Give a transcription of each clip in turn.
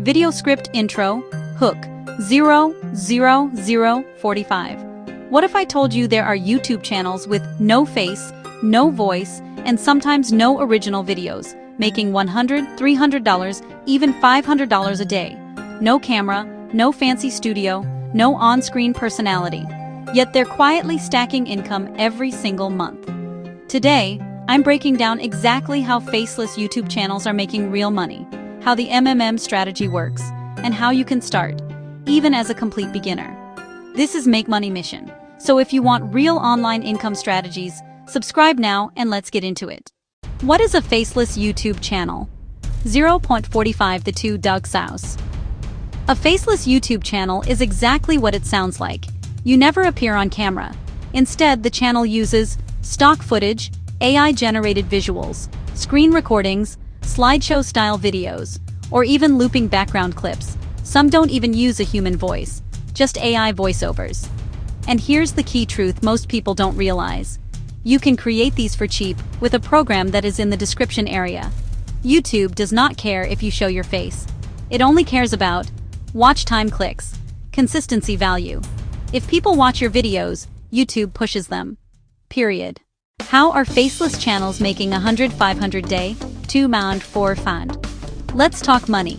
Video script intro, hook, 00045. What if I told you there are YouTube channels with no face, no voice, and sometimes no original videos, making $100, $300, even $500 a day? No camera, no fancy studio, no on-screen personality. Yet they're quietly stacking income every single month. Today, I'm breaking down exactly how faceless YouTube channels are making real money, how the strategy works, and how you can start, even as a complete beginner. This is Make Money Mission. So if you want real online income strategies, subscribe now and let's get into it. What is a faceless YouTube channel? 0.45 The 2 Doug Souse. A faceless YouTube channel is exactly what it sounds like. You never appear on camera. Instead, the channel uses stock footage, AI-generated visuals, screen recordings, slideshow-style videos, or even looping background clips. Some don't even use a human voice, just AI voiceovers. And here's the key truth most people don't realize. You can create these for cheap with a program that is in the description area. YouTube does not care if you show your face. It only cares about watch time clicks, consistency value. If people watch your videos, YouTube pushes them. Period. How are faceless channels making $100-500 day? 2 pound 4 fund. Let's talk money.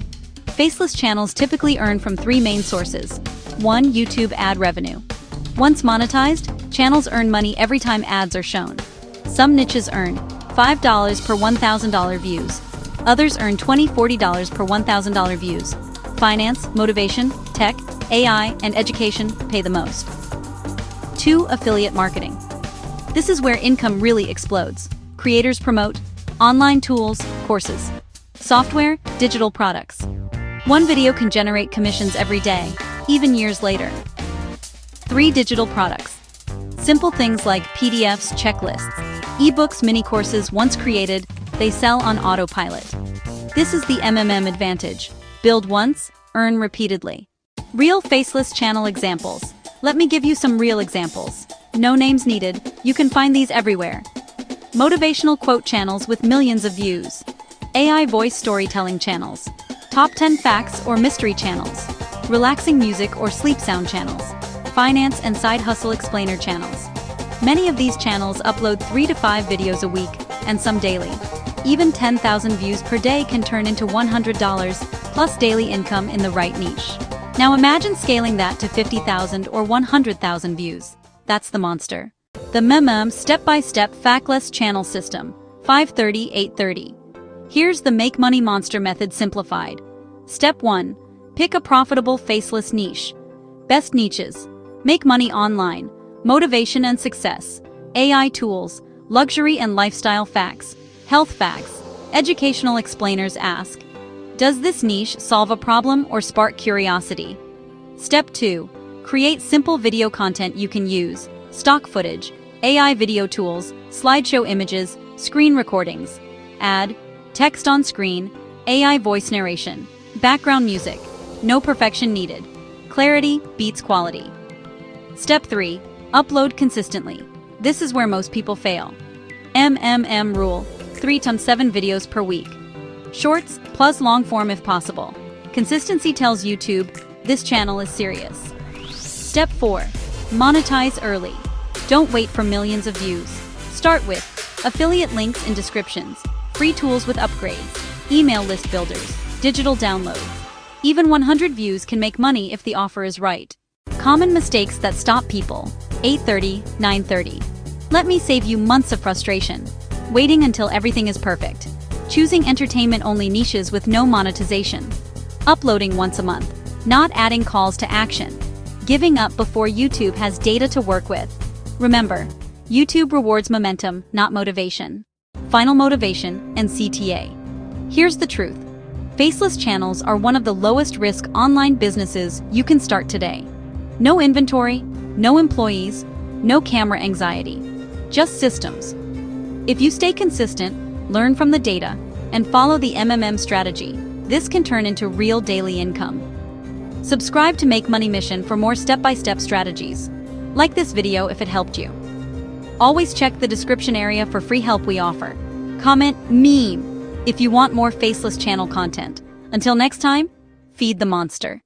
Faceless channels typically earn from 3 main sources. 1. YouTube ad revenue. Once monetized, channels earn money every time ads are shown. Some niches earn $5 per $1,000 views. Others earn $20-40 per $1,000 views. Finance, motivation, tech, AI, and education pay the most. 2. Affiliate marketing. This is where income really explodes. Creators promote online tools, courses, software, digital products. One video can generate commissions every day, even years later. 3. Digital products. Simple things like PDFs, checklists, ebooks, mini courses. Once created, they sell on autopilot. This is the advantage. Build once, earn repeatedly. Real faceless channel examples. Let me give you some real examples. No names needed, you can find these everywhere. Motivational quote channels with millions of views. AI voice storytelling channels. Top 10 facts or mystery channels. Relaxing music or sleep sound channels. Finance and side hustle explainer channels. Many of these channels upload 3 to 5 videos a week, and some daily. Even 10,000 views per day can turn into $100 plus daily income in the right niche. Now imagine scaling that to 50,000 or 100,000 views. That's the monster. The step-by-step Faceless channel system, 530-830. Here's the Make Money Monster method simplified. Step 1. Pick a profitable faceless niche. Best niches. Make money online. Motivation and success. AI tools. Luxury and lifestyle facts. Health facts. Educational explainers ask, does this niche solve a problem or spark curiosity? Step 2. Create simple video content you can use. Stock footage, AI video tools, slideshow images, screen recordings. Add text on screen, AI voice narration, background music. No perfection needed. Clarity beats quality. Step 3. Upload consistently. This is where most people fail. Rule. 3 to 7 videos per week. Shorts plus long form if possible. Consistency tells YouTube this channel is serious. Step 4. Monetize early. Don't wait for millions of views. Start with affiliate links in descriptions, free tools with upgrades, email list builders, digital downloads. Even 100 views can make money if the offer is right. Common mistakes that stop people. 8:30, 9:30. Let me save you months of frustration. Waiting until everything is perfect. Choosing entertainment-only niches with no monetization. Uploading once a month. Not adding calls to action. Giving up before YouTube has data to work with. Remember, YouTube rewards momentum, not motivation. Final motivation and CTA. Here's the truth. Faceless channels are one of the lowest-risk online businesses you can start today. No inventory, no employees, no camera anxiety. Just systems. If you stay consistent, learn from the data, and follow the strategy, this can turn into real daily income. Subscribe to Make Money Mission for more step-by-step strategies. Like this video if it helped you. Always check the description area for free help we offer. Comment meme if you want more faceless channel content. Until next time, feed the monster.